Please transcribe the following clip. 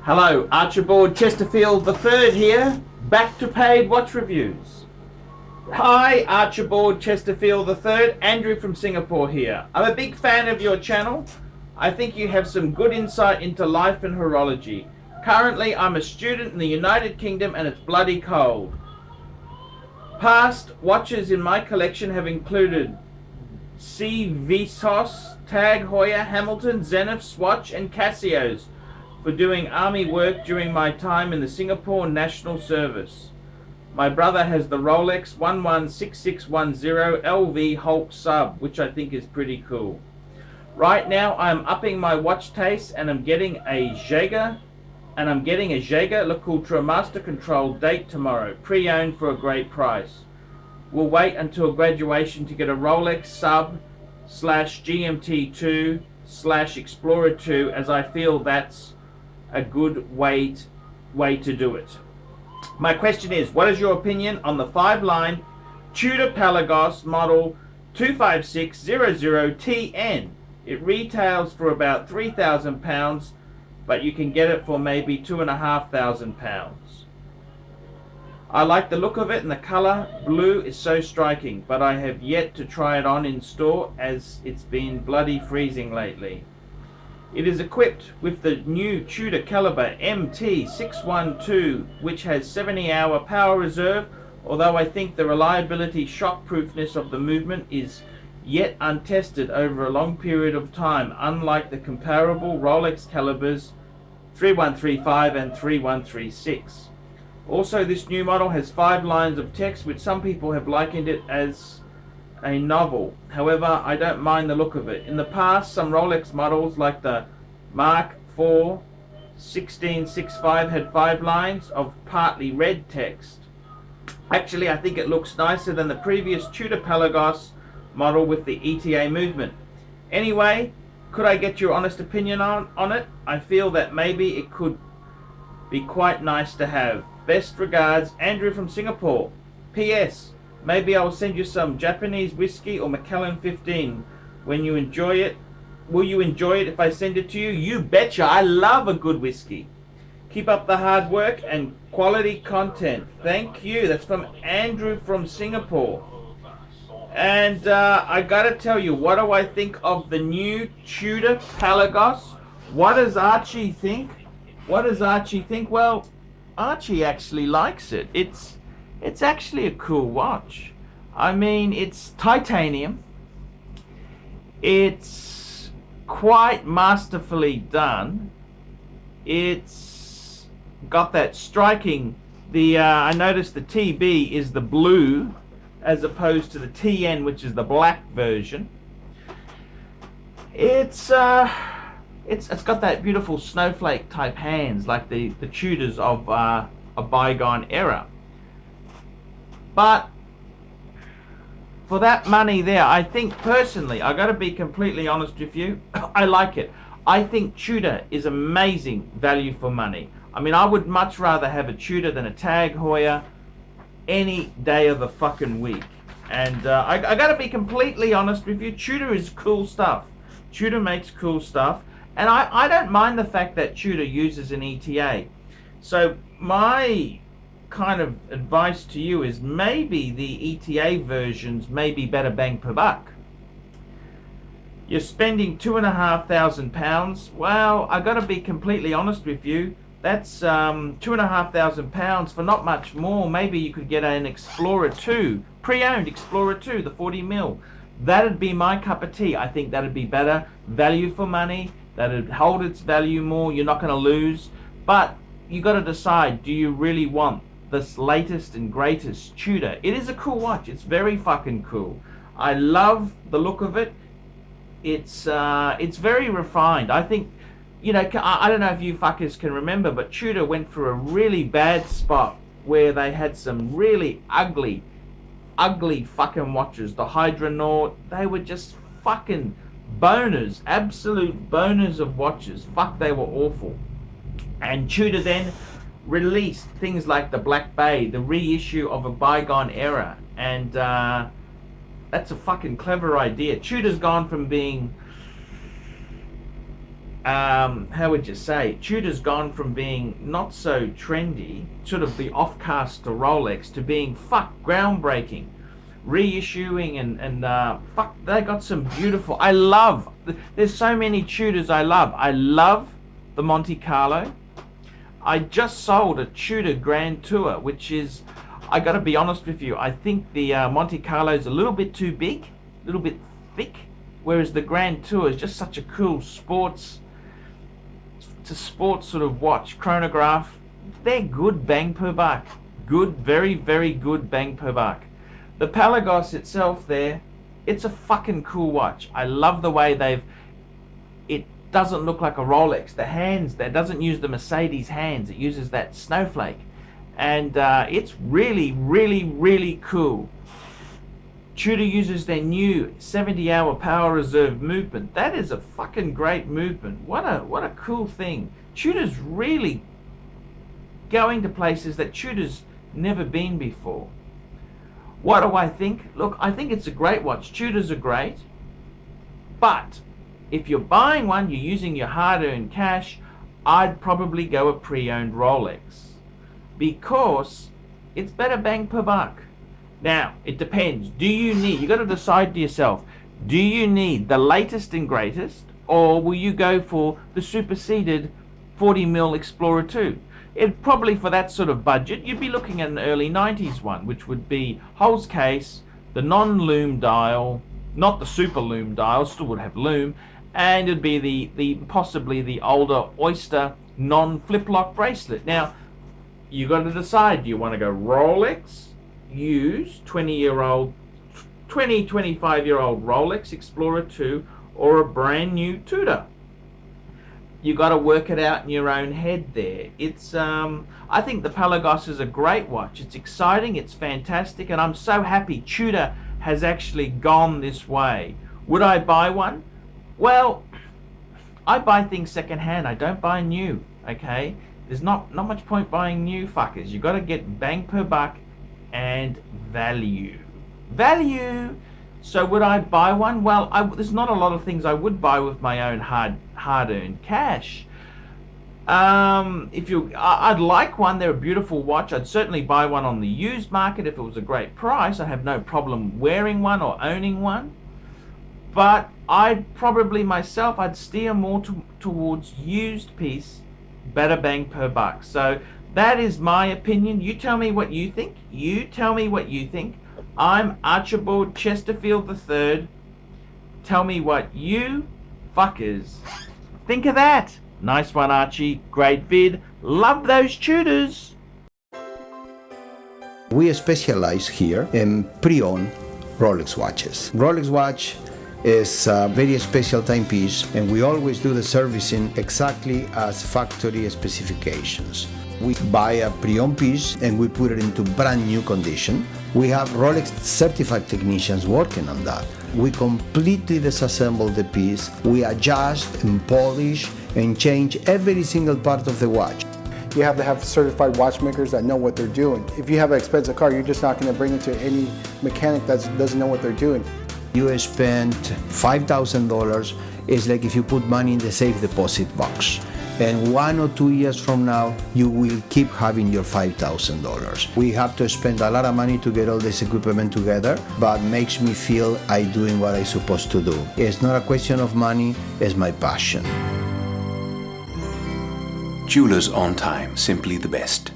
Hello, Archibald Chesterfield III here, back to paid watch reviews. Hi, Archibald Chesterfield III, Andrew from Singapore here. I'm a big fan of your channel. I think you have some good insight into life and horology. Currently, I'm a student in the United Kingdom and it's bloody cold. Past watches in my collection have included Vsauce, Tag Heuer, Hamilton, Zenith, Swatch and Casios for doing army work during my time in the Singapore National Service. My brother has the Rolex 116610 LV Hulk Sub, which I think is pretty cool. Right now I'm upping my watch taste and I'm getting a Jaeger LeCoultre Master Control date tomorrow, pre-owned for a great price. We'll wait until graduation to get a Rolex Sub / GMT2 / Explorer 2, as I feel that's a good way to do it. My question is, what is your opinion on the 5-line Tudor Pelagos model 25600TN? It retails for about £3,000, but you can get it for maybe £2,500. I like the look of it, and the color blue is so striking, but I have yet to try it on in store as it's been bloody freezing lately. It is equipped with the new Tudor caliber MT612, which has 70-hour power reserve, although I think the reliability shockproofness of the movement is yet untested over a long period of time, unlike the comparable Rolex calibers 3135 and 3136. Also, this new model has 5 lines of text, which some people have likened it as a novel. However, I don't mind the look of it. In the past, some Rolex models like the Mark IV 1665 had 5 lines of partly red text. Actually, I think it looks nicer than the previous Tudor Pelagos model with the ETA movement. Anyway, could I get your honest opinion on it? I feel that maybe it could be quite nice to have. Best regards, Andrew from Singapore. P.S. Maybe I will send you some Japanese whiskey or Macallan 15 when you enjoy it. Will you enjoy it if I send it to you? You betcha. I love a good whiskey. Keep up the hard work and quality content. Thank you. That's from Andrew from Singapore. And I gotta tell you, what do I think of the new Tudor Pelagos? What does Archie think? Well, Archie actually likes it. It's actually a cool watch. I mean, it's titanium. It's quite masterfully done. It's got that striking. I noticed the TB is the blue as opposed to the TN, which is the black version. It's got that beautiful snowflake type hands like the Tudors of a bygone era. But for that money there, I think personally, I got to be completely honest with you, I like it. I think Tudor is amazing value for money. I mean, I would much rather have a Tudor than a Tag Heuer any day of the fucking week. And I got to be completely honest with you, Tudor is cool stuff. Tudor makes cool stuff. And I don't mind the fact that Tudor uses an ETA. So my kind of advice to you is maybe the ETA versions may be better bang per buck. You're spending £2,500. Well, I got to be completely honest with you. That's £2,500 for not much more. Maybe you could get an Explorer 2, pre-owned Explorer 2, the 40mm. That'd be my cup of tea. I think that'd be better value for money. That'd hold its value more. You're not going to lose. But you got to decide, do you really want this latest and greatest Tudor? It is a cool watch. It's very fucking cool. I love the look of it. It's very refined. I think, you know, I don't know if you fuckers can remember, but Tudor went through a really bad spot where they had some really ugly fucking watches. The Hydronaut, they were just fucking boners, absolute boners of watches. Fuck, they were awful. And Tudor then released things like the Black Bay, the reissue of a bygone era, and that's a fucking clever idea. Tudor's gone from being how would you say, Tudor's gone from being not so trendy, sort of the off-cast to Rolex, to being groundbreaking, reissuing, and they got some beautiful, there's so many Tudors I love the Monte Carlo. I just sold a Tudor Grand Tour, which is, I gotta be honest with you, I think the Monte Carlo is a little bit too big, a little bit thick, whereas the Grand Tour is just such a cool sports sort of watch, chronograph. They're good bang per buck. Good, very, very good bang per buck. The Pelagos itself there, it's a fucking cool watch. I love the way it doesn't look like a Rolex. The hands there doesn't use the Mercedes hands. It uses that snowflake. And it's really, really, really cool. Tudor uses their new 70-hour power reserve movement. That is a fucking great movement. What a cool thing. Tudor's really going to places that Tudor's never been before. What do I think? Look, I think it's a great watch. Tudors are great. But if you're buying one, you're using your hard-earned cash, I'd probably go a pre-owned Rolex, because it's better bang per buck. Now, it depends. You got to decide to yourself, do you need the latest and greatest, or will you go for the superseded 40mm Explorer 2? It probably, for that sort of budget, you'd be looking at an early 90s one, which would be Hulls case, the non-lume dial, not the super lume dial, still would have lume, and it'd be the possibly the older Oyster non-flip lock bracelet. Now, you got to decide, do you want to go Rolex, used 25-year-old Rolex Explorer 2, or a brand new Tudor? You got to work it out in your own head there. It's I think the Pelagos is a great watch. It's exciting, it's fantastic, and I'm so happy Tudor has actually gone this way. Would I buy one? Well, I buy things secondhand. I don't buy new, okay? There's not much point buying new, fuckers. You got to get bang per buck and value. So would I buy one? Well, there's not a lot of things I would buy with my own hard-earned cash. I'd like one. They're a beautiful watch. I'd certainly buy one on the used market if it was a great price. I have no problem wearing one or owning one. But I'd probably myself, I'd steer more towards used piece, better bang per buck. So that is my opinion. You tell me what you think. I'm Archibald Chesterfield III. Tell me what you fuckers think of that. Nice one, Archie. Great vid. Love those Tudors. We specialize here in pre-owned Rolex watches. Rolex watch is a very special timepiece, and we always do the servicing exactly as factory specifications. We buy a pre-owned piece and we put it into brand new condition. We have Rolex certified technicians working on that. We completely disassemble the piece, we adjust and polish and change every single part of the watch. You have to have certified watchmakers that know what they're doing. If you have an expensive car, you're just not going to bring it to any mechanic that doesn't know what they're doing. You spend $5,000, it's like if you put money in the safe deposit box. And 1 or 2 years from now, you will keep having your $5,000. We have to spend a lot of money to get all this equipment together, but makes me feel I'm doing what I'm supposed to do. It's not a question of money, it's my passion. Jewelers on time, simply the best.